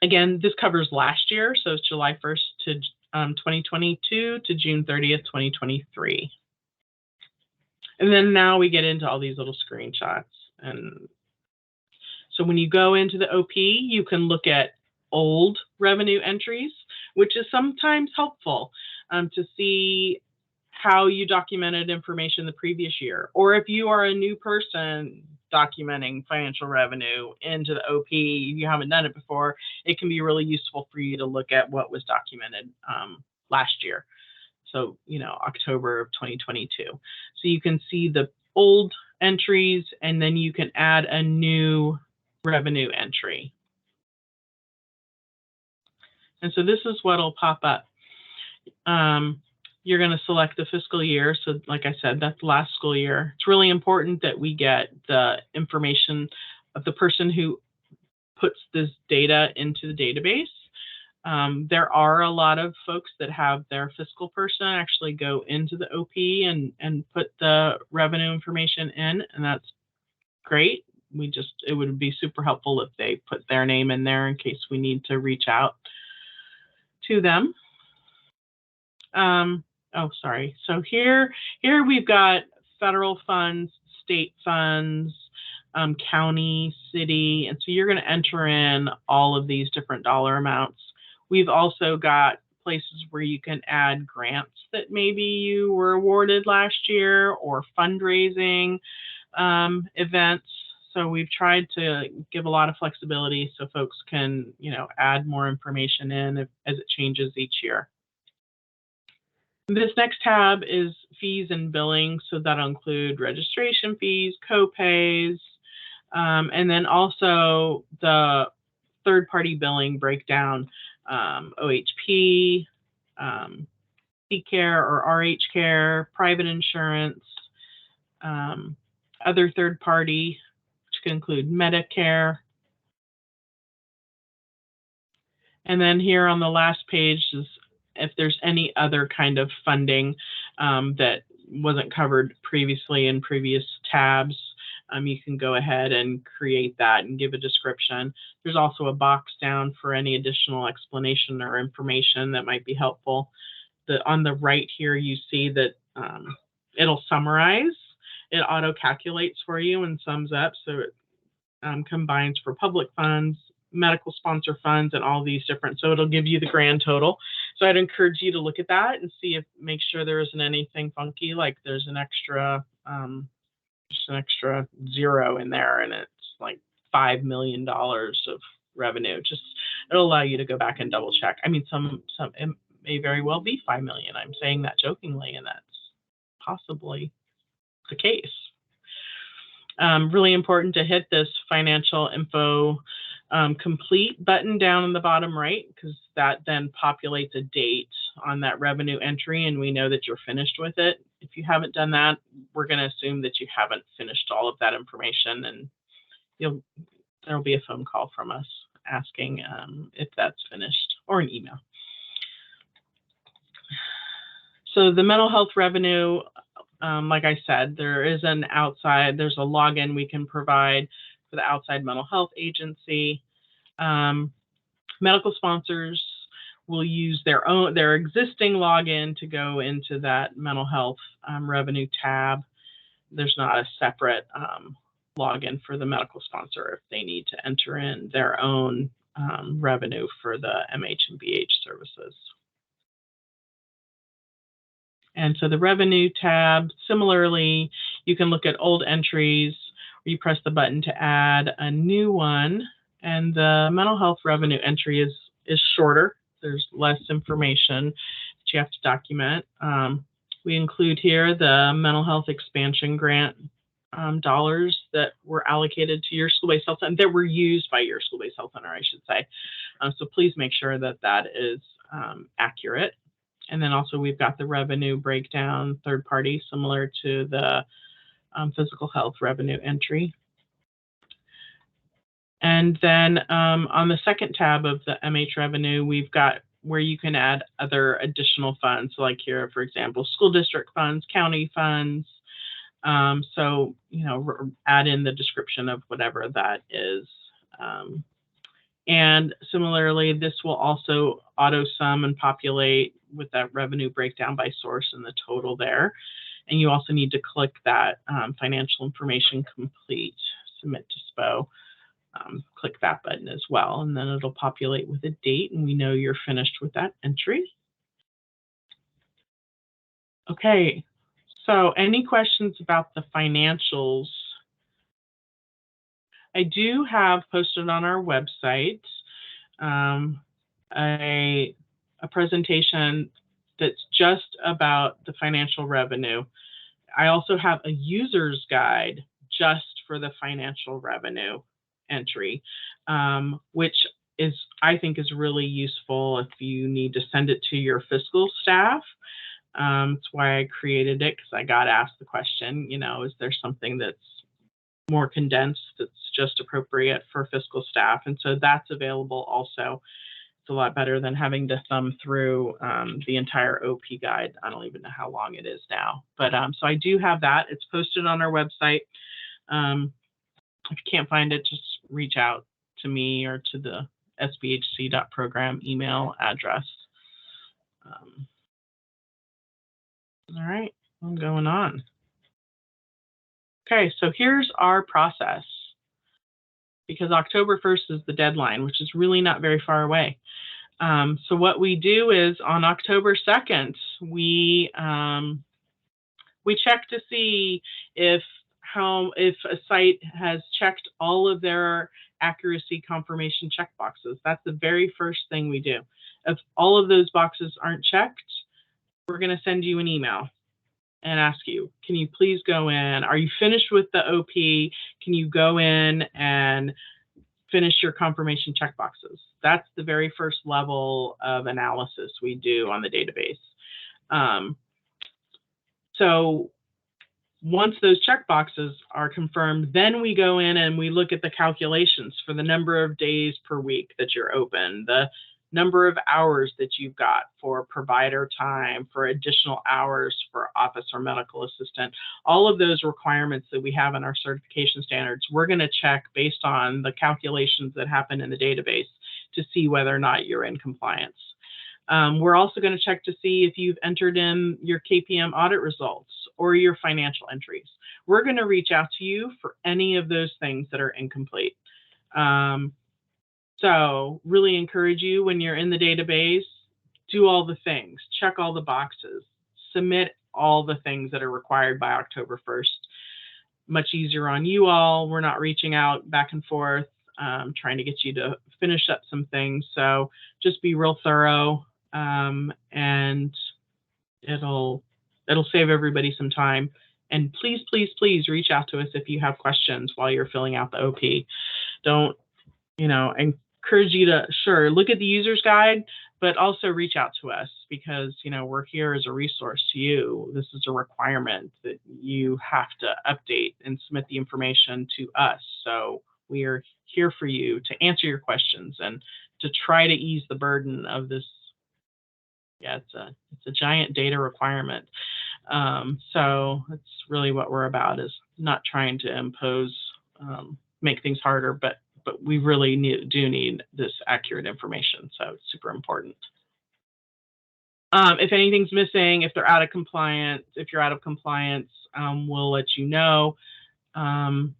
Again, this covers last year, so it's July 1st to 2022 to June 30th, 2023. And then now we get into all these little screenshots. And so when you go into the OP, you can look at old revenue entries, which is sometimes helpful to see how you documented information the previous year. Or if you are a new person documenting financial revenue into the OP, you haven't done it before, it can be really useful for you to look at what was documented last year. So, you know, October of 2022. So you can see the old entries, and then you can add a new revenue entry. And so this is what will pop up. You're going to select the fiscal year. So like I said, that's last school year. It's really important that we get the information of the person who puts this data into the database. There are a lot of folks that have their fiscal person actually go into the OP and put the revenue information in, and that's great. It would be super helpful if they put their name in there in case we need to reach out to them. Oh, sorry. So here we've got federal funds, state funds, county, city, and so you're going to enter in all of these different dollar amounts. We've also got places where you can add grants that maybe you were awarded last year, or fundraising events. So we've tried to give a lot of flexibility so folks can, you know, add more information in as it changes each year. This next tab is fees and billing. So that'll include registration fees, co-pays, and then also the third-party billing breakdown, OHP, C-Care or RH Care, private insurance, other third-party, which can include Medicare. And then here on the last page is if there's any other kind of funding that wasn't covered previously in previous tabs, you can go ahead and create that and give a description. There's also a box down for any additional explanation or information that might be helpful. on the right here, you see that it'll summarize. It auto calculates for you and sums up. So it combines for public funds, medical sponsor funds, and all these different. So it'll give you the grand total. So I'd encourage you to look at that and see if, make sure there isn't anything funky, like there's an extra, just an extra zero in there, and it's like $5 million of revenue. Just, it'll allow you to go back and double check. I mean, some it may very well be 5 million. I'm saying that jokingly, and that's possibly the case. Really important to hit this financial info complete button down in the bottom right, because that then populates a date on that revenue entry, and we know that you're finished with it. If you haven't done that, we're going to assume that you haven't finished all of that information, and there'll be a phone call from us asking if that's finished, or an email. So the mental health revenue, like I said, there's a login we can provide for the outside mental health agency. Medical sponsors will use their existing login to go into that mental health revenue tab. There's not a separate login for the medical sponsor if they need to enter in their own revenue for the MH and BH services. And so the revenue tab, similarly, you can look at old entries, or you press the button to add a new one. And the mental health revenue entry is shorter. There's less information that you have to document. We include here the mental health expansion grant dollars that were allocated to your school-based health center, that were used by your school-based health center, I should say. So please make sure that that is accurate. And then also we've got the revenue breakdown, third party, similar to the physical health revenue entry. And then on the second tab of the MH revenue, we've got where you can add other additional funds. So like here, for example, school district funds, county funds. So, add in the description of whatever that is. And similarly, this will also auto sum and populate with that revenue breakdown by source and the total there. And you also need to click that financial information complete, submit to SBO. Click that button as well, and then it'll populate with a date, and we know you're finished with that entry. Okay, so any questions about the financials? I do have posted on our website a presentation that's just about the financial revenue. I also have a user's guide just for the financial revenue entry, which I think is really useful if you need to send it to your fiscal staff. That's why I created it, because I got asked the question, is there something that's more condensed that's just appropriate for fiscal staff? And so that's available also. It's a lot better than having to thumb through the entire OP guide. I don't even know how long it is now, but so I do have that. It's posted on our website. If you can't find it, just reach out to me or to the sbhc.program email address. All right, I'm going on. Okay, so here's our process, because October 1st is the deadline, which is really not very far away. So what we do is on October 2nd, we check to see if a site has checked all of their accuracy confirmation checkboxes. That's the very first thing we do. If all of those boxes aren't checked, we're going to send you an email and ask you, can you please go in? Are you finished with the OP? Can you go in and finish your confirmation checkboxes? That's the very first level of analysis we do on the database. So once those checkboxes are confirmed, then we go in and we look at the calculations for the number of days per week that you're open, the number of hours that you've got for provider time, for additional hours for office or medical assistant. All of those requirements that we have in our certification standards, we're going to check based on the calculations that happen in the database to see whether or not you're in compliance. We're also going to check to see if you've entered in your KPM audit results or your financial entries. We're going to reach out to you for any of those things that are incomplete. So really encourage you when you're in the database, do all the things, check all the boxes, submit all the things that are required by October 1st. Much easier on you all. We're not reaching out back and forth, trying to get you to finish up some things. So just be real thorough, and it'll save everybody some time. And please, please, please reach out to us if you have questions while you're filling out the OP. Don't, encourage you to, sure, look at the user's guide, but also reach out to us because, we're here as a resource to you. This is a requirement that you have to update and submit the information to us. So we are here for you to answer your questions and to try to ease the burden of this. Yeah, it's a giant data requirement. So that's really what we're about, is not trying to impose, make things harder, but we really do need this accurate information. So it's super important. If anything's missing, if they're out of compliance, if you're out of compliance, we'll let you know. And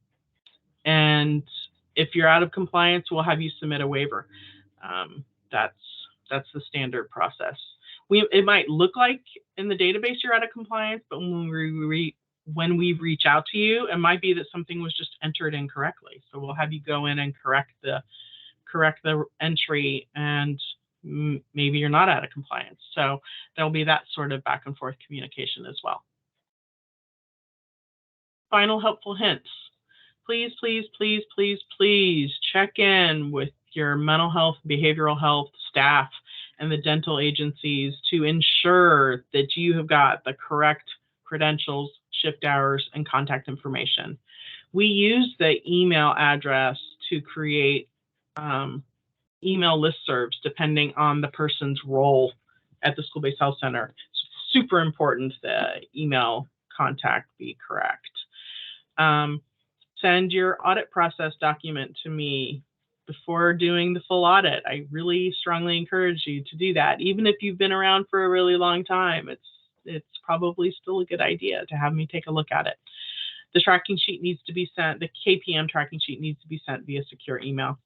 if you're out of compliance, we'll have you submit a waiver. That's the standard process. It might look like in the database you're out of compliance, but when we reach out to you, it might be that something was just entered incorrectly. So we'll have you go in and correct the entry, and maybe you're not out of compliance. So there'll be that sort of back and forth communication as well. Final helpful hints. Please, please, please, please, please check in with your mental health, behavioral health staff and the dental agencies to ensure that you have got the correct credentials, shift hours, and contact information. We use the email address to create email listservs depending on the person's role at the school-based health center. It's super important the email contact be correct. Send your audit process document to me before doing the full audit. I really strongly encourage you to do that. Even if you've been around for a really long time, it's probably still a good idea to have me take a look at it. The tracking sheet needs to be sent, the KPM tracking sheet needs to be sent via secure email.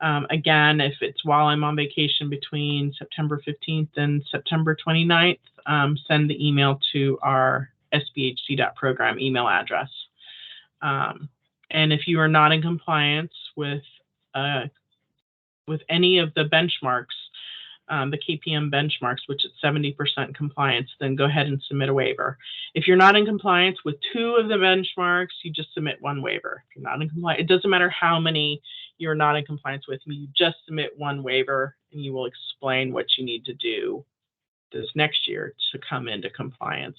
Again, if it's while I'm on vacation between September 15th and September 29th, send the email to our SBHC.program email address. And if you are not in compliance with any of the benchmarks, the KPM benchmarks, which is 70% compliance, then go ahead and submit a waiver. If you're not in compliance with 2 of the benchmarks, you just submit 1 waiver. If you're not in compliance, it doesn't matter how many you're not in compliance with, you just submit 1 waiver, and you will explain what you need to do this next year to come into compliance.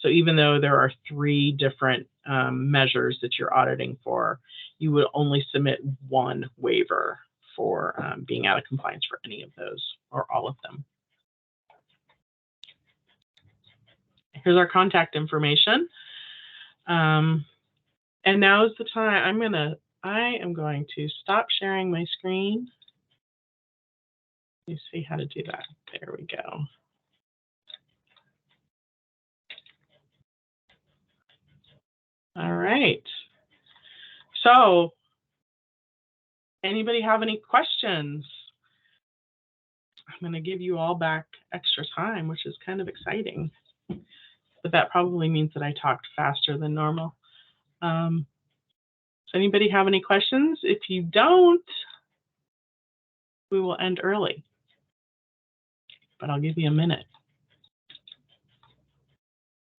So even though there are 3 different measures that you're auditing for, you would only submit 1 waiver for being out of compliance for any of those or all of them. Here's our contact information. And now is the time. I am going to stop sharing my screen. Let me see how to do that. There we go. All right. So, anybody have any questions? I'm going to give you all back extra time, which is kind of exciting. But that probably means that I talked faster than normal. Does anybody have any questions? If you don't, we will end early. But I'll give you a minute.